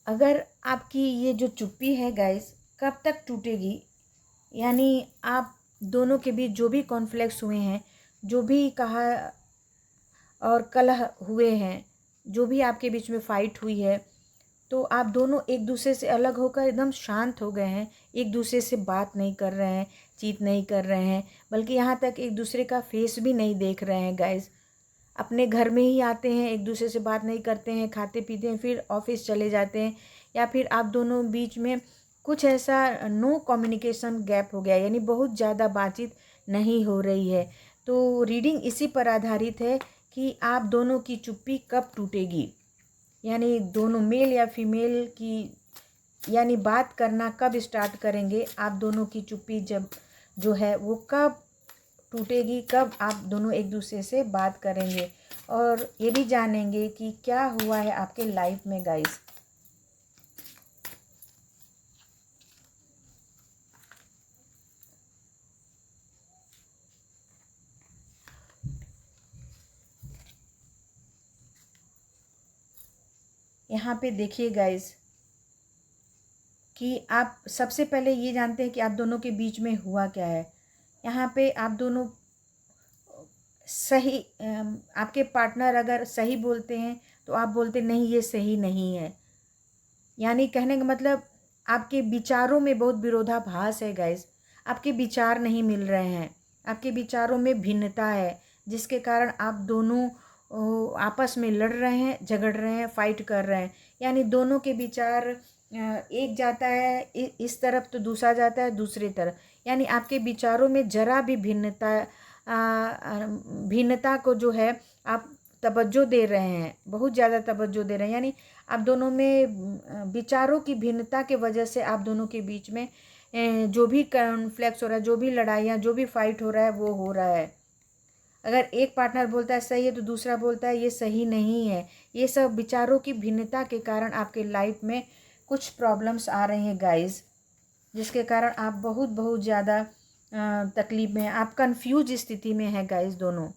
अगर आपकी ये जो चुप्पी है गाइस कब तक टूटेगी, यानी आप दोनों के बीच जो भी कॉन्फ्लिक्ट्स हुए हैं, जो भी कहा और कलह हुए हैं, जो भी आपके बीच में फ़ाइट हुई है, तो आप दोनों एक दूसरे से अलग होकर एकदम शांत हो गए हैं, एक दूसरे से बात नहीं कर रहे हैं, चीट नहीं कर रहे हैं, बल्कि यहाँ तक एक दूसरे का फेस भी नहीं देख रहे हैं गाइस। अपने घर में ही आते हैं, एक दूसरे से बात नहीं करते हैं, खाते पीते हैं, फिर ऑफिस चले जाते हैं, या फिर आप दोनों बीच में कुछ ऐसा नो कम्युनिकेशन गैप हो गया, यानी बहुत ज़्यादा बातचीत नहीं हो रही है। तो रीडिंग इसी पर आधारित है कि आप दोनों की चुप्पी कब टूटेगी, यानी दोनों मेल या फीमेल की यानी बात करना कब स्टार्ट करेंगे, आप दोनों की चुप्पी जब जो है वो कब टूटेगी, कब आप दोनों एक दूसरे से बात करेंगे, और ये भी जानेंगे कि क्या हुआ है आपके लाइफ में गाइस। यहाँ पे देखिए गाइस कि आप सबसे पहले ये जानते हैं कि आप दोनों के बीच में हुआ क्या है। यहाँ पे आप दोनों सही आपके पार्टनर अगर सही बोलते हैं तो आप बोलते नहीं ये सही नहीं है, यानी कहने का मतलब आपके विचारों में बहुत विरोधाभास है गाइस। आपके विचार नहीं मिल रहे हैं, आपके विचारों में भिन्नता है, जिसके कारण आप दोनों आपस में लड़ रहे हैं, झगड़ रहे हैं, फाइट कर रहे हैं। यानी दोनों के विचार एक जाता है इस तरफ तो दूसरा जाता है दूसरी तरफ, यानी आपके विचारों में जरा भी भिन्नता को जो है आप तवज्जो दे रहे हैं, बहुत ज़्यादा तवज्जो दे रहे हैं। यानी आप दोनों में विचारों की भिन्नता के वजह से आप दोनों के बीच में जो भी कॉन्फ्लिक्ट्स हो रहा है, जो भी लड़ाइयाँ, जो भी फाइट हो रहा है वो हो रहा है। अगर एक पार्टनर बोलता है सही है तो दूसरा बोलता है ये सही नहीं है। ये सब विचारों की भिन्नता के कारण आपके लाइफ में कुछ प्रॉब्लम्स आ रही हैं गाइस, जिसके कारण आप बहुत बहुत ज़्यादा तकलीफ में हैं, आप कंफ्यूज स्थिति में हैं गाइस। दोनों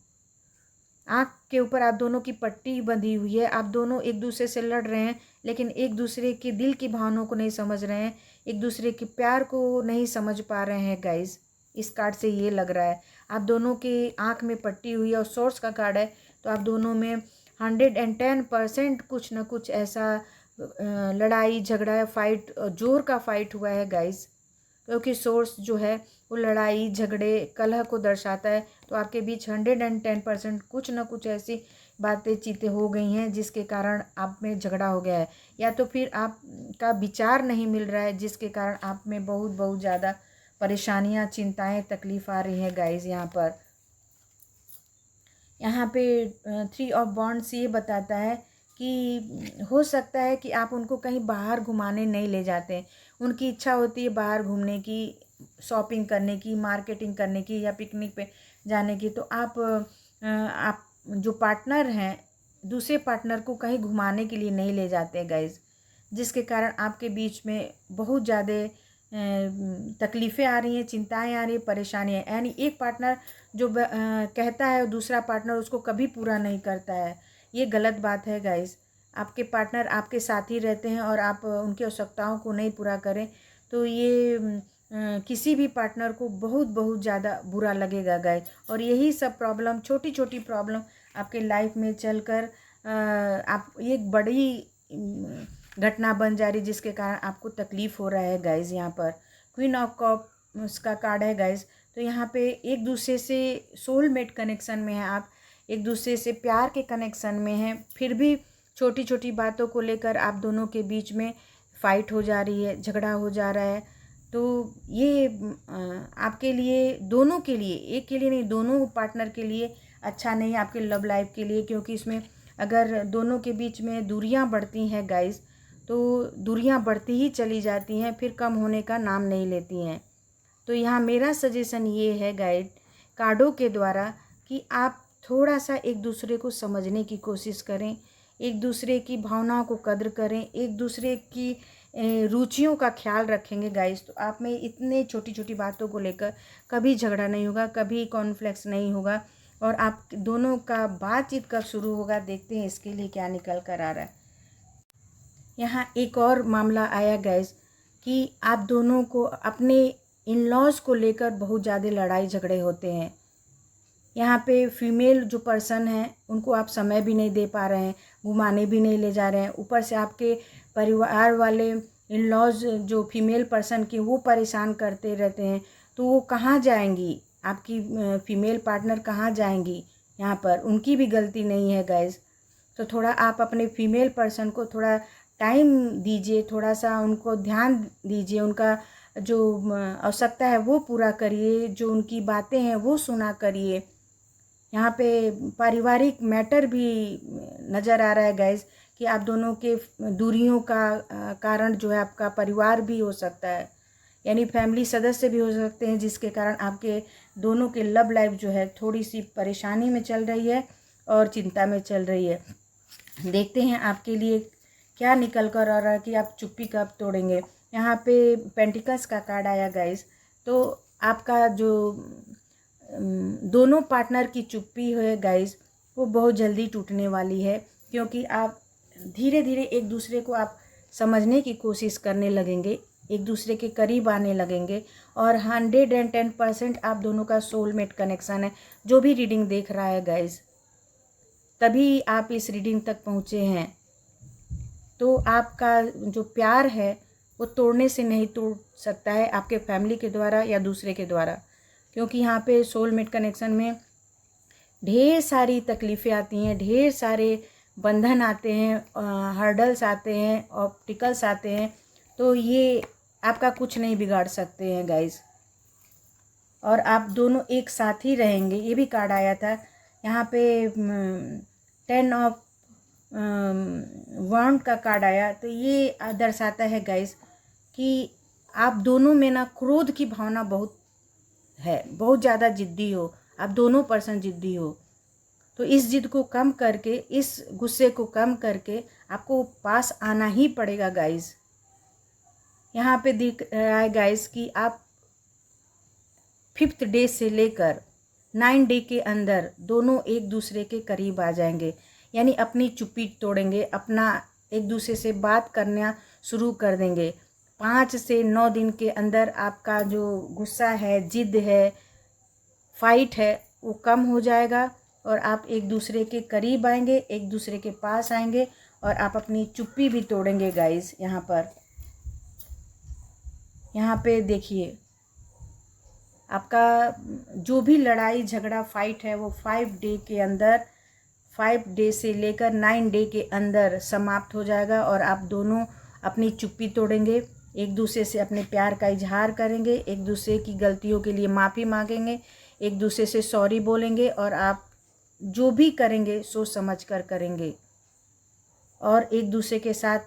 आँख के ऊपर आप दोनों की पट्टी बंधी हुई है, आप दोनों एक दूसरे से लड़ रहे हैं, लेकिन एक दूसरे के दिल की भावनाओं को नहीं समझ रहे हैं, एक दूसरे के प्यार को नहीं समझ पा रहे हैं गाइस। इस कार्ड से ये लग रहा है आप दोनों के आँख में पट्टी हुई है और सोर्स का कार्ड है, तो आप दोनों में 110% कुछ ना कुछ ऐसा लड़ाई झगड़ा फाइट जोर का फाइट हुआ है गाइस, क्योंकि सोर्स जो है वो लड़ाई झगड़े कलह को दर्शाता है। तो आपके बीच 110% कुछ ना कुछ ऐसी बातें चीतें हो गई हैं जिसके कारण आप में झगड़ा हो गया है, या तो फिर आपका विचार नहीं मिल रहा है जिसके कारण आप में बहुत बहुत ज़्यादा परेशानियां, चिंताएं, तकलीफ आ रही हैं गाइस। यहाँ पे 3 ऑफ वॉन्ड्स ये बताता है कि हो सकता है कि आप उनको कहीं बाहर घुमाने नहीं ले जाते हैं, उनकी इच्छा होती है बाहर घूमने की, शॉपिंग करने की, मार्केटिंग करने की, या पिकनिक पे जाने की, तो आप जो पार्टनर हैं दूसरे पार्टनर को कहीं घुमाने के लिए नहीं ले जाते गाइज, जिसके कारण आपके बीच में बहुत ज़्यादा तकलीफ़ें आ रही हैं, चिंताएं आ रही हैं, परेशानियाँ, यानी एक पार्टनर जो कहता है दूसरा पार्टनर उसको कभी पूरा नहीं करता है। ये गलत बात है गाइस। आपके पार्टनर आपके साथ ही रहते हैं और आप उनकी आवश्यकताओं को नहीं पूरा करें तो ये किसी भी पार्टनर को बहुत बहुत ज़्यादा बुरा लगेगा गाइस। और यही सब प्रॉब्लम, छोटी छोटी प्रॉब्लम आपके लाइफ में चलकर आप एक बड़ी घटना बन जा रही, जिसके कारण आपको तकलीफ़ हो रहा है गाइस। यहाँ पर क्वीन ऑफ कप उसका कार्ड है गाइस। तो यहाँ पे एक दूसरे से सोलमेट कनेक्शन में है, आप एक दूसरे से प्यार के कनेक्शन में हैं, फिर भी छोटी छोटी बातों को लेकर आप दोनों के बीच में फ़ाइट हो जा रही है, झगड़ा हो जा रहा है। तो ये आपके लिए, दोनों के लिए, एक के लिए नहीं, दोनों पार्टनर के लिए अच्छा नहीं है आपके लव लाइफ के लिए, क्योंकि इसमें अगर दोनों के बीच में दूरियां बढ़ती हैं गाइस, तो दूरियां बढ़ती ही चली जाती हैं, फिर कम होने का नाम नहीं लेती हैं। तो यहाँ मेरा सजेशन ये है गाइड कार्डों के द्वारा कि आप थोड़ा सा एक दूसरे को समझने की कोशिश करें, एक दूसरे की भावनाओं को कद्र करें, एक दूसरे की रुचियों का ख्याल रखेंगे गाइस, तो आप में इतने छोटी छोटी बातों को लेकर कभी झगड़ा नहीं होगा, कभी कॉन्फ्लिक्ट नहीं होगा, और आप दोनों का बातचीत कब शुरू होगा देखते हैं इसके लिए क्या निकल कर आ रहा है। यहाँ एक और मामला आया गैस कि आप दोनों को अपने इन लॉज को लेकर बहुत ज़्यादा लड़ाई झगड़े होते हैं। यहाँ पे फीमेल जो पर्सन है उनको आप समय भी नहीं दे पा रहे हैं, घुमाने भी नहीं ले जा रहे हैं। ऊपर से आपके परिवार वाले इन लॉज जो फीमेल पर्सन की वो परेशान करते रहते हैं, तो वो कहाँ जाएंगी, आपकी फीमेल पार्टनर कहाँ जाएंगी। यहाँ पर उनकी भी गलती नहीं है गाइस। तो थोड़ा आप अपने फीमेल पर्सन को थोड़ा टाइम दीजिए, थोड़ा सा उनको ध्यान दीजिए, उनका जो आवश्यकता है वो पूरा करिए, जो उनकी बातें हैं वो सुना करिए। यहाँ पे पारिवारिक मैटर भी नज़र आ रहा है गाइस कि आप दोनों के दूरियों का कारण जो है आपका परिवार भी हो सकता है, यानी फैमिली सदस्य भी हो सकते हैं, जिसके कारण आपके दोनों के लव लाइफ जो है थोड़ी सी परेशानी में चल रही है और चिंता में चल रही है। देखते हैं आपके लिए क्या निकल कर आ रहा है कि आप चुप्पी कब तोड़ेंगे। यहाँ पे पेंटिकल्स का कार्ड आया गाइस, तो आपका जो दोनों पार्टनर की चुप्पी है गाइस वो बहुत जल्दी टूटने वाली है, क्योंकि आप धीरे धीरे एक दूसरे को आप समझने की कोशिश करने लगेंगे, एक दूसरे के करीब आने लगेंगे और 110% आप दोनों का सोलमेट कनेक्शन है। जो भी रीडिंग देख रहा है गाइस, तभी आप इस रीडिंग तक पहुँचे हैं। तो आपका जो प्यार है वो तोड़ने से नहीं टूट सकता है, आपके फैमिली के द्वारा या दूसरे के द्वारा, क्योंकि यहाँ पे सोलमेट कनेक्शन में ढेर सारी तकलीफ़ें आती हैं, ढेर सारे बंधन आते हैं, हर्डल्स आते हैं, ऑब्स्टिकल्स आते हैं, तो ये आपका कुछ नहीं बिगाड़ सकते हैं गाइस। और आप दोनों एक साथ ही रहेंगे, ये भी कार्ड आया था यहाँ पे 10 ऑफ वांड का कार्ड आया, तो ये दर्शाता है गाइस कि आप दोनों में ना क्रोध की भावना बहुत है, बहुत ज़्यादा ज़िद्दी हो, आप दोनों पर्सन ज़िद्दी हो। तो इस ज़िद को कम करके, इस गुस्से को कम करके आपको पास आना ही पड़ेगा गाइस। यहाँ पे दिख रहा है गाइस कि आप 5th डे से लेकर 9 डे के अंदर दोनों एक दूसरे के करीब आ जाएंगे, यानी अपनी चुप्पी तोड़ेंगे, अपना एक दूसरे से बात करना शुरू कर देंगे। 5 से 9 दिन के अंदर आपका जो गुस्सा है, जिद है, फाइट है, वो कम हो जाएगा और आप एक दूसरे के करीब आएंगे, एक दूसरे के पास आएंगे और आप अपनी चुप्पी भी तोड़ेंगे गाइस। यहाँ पे देखिए, आपका जो भी लड़ाई झगड़ा फाइट है वो 5 डे के अंदर, 5 डे से लेकर 9 डे के अंदर समाप्त हो जाएगा और आप दोनों अपनी चुप्पी तोड़ेंगे, एक दूसरे से अपने प्यार का इजहार करेंगे, एक दूसरे की गलतियों के लिए माफ़ी मांगेंगे, एक दूसरे से सॉरी बोलेंगे और आप जो भी करेंगे सोच समझ कर करेंगे और एक दूसरे के साथ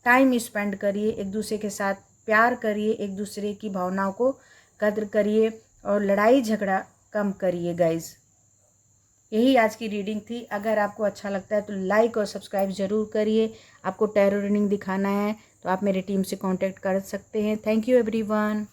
टाइम स्पेंड करिए, एक दूसरे के साथ प्यार करिए, एक दूसरे की भावनाओं को कद्र करिए और लड़ाई झगड़ा कम करिए गाइस। यही आज की रीडिंग थी। अगर आपको अच्छा लगता है तो लाइक और सब्सक्राइब ज़रूर करिए। आपको टैरो रीडिंग दिखाना है तो आप मेरे टीम से कांटेक्ट कर सकते हैं। Thank you everyone.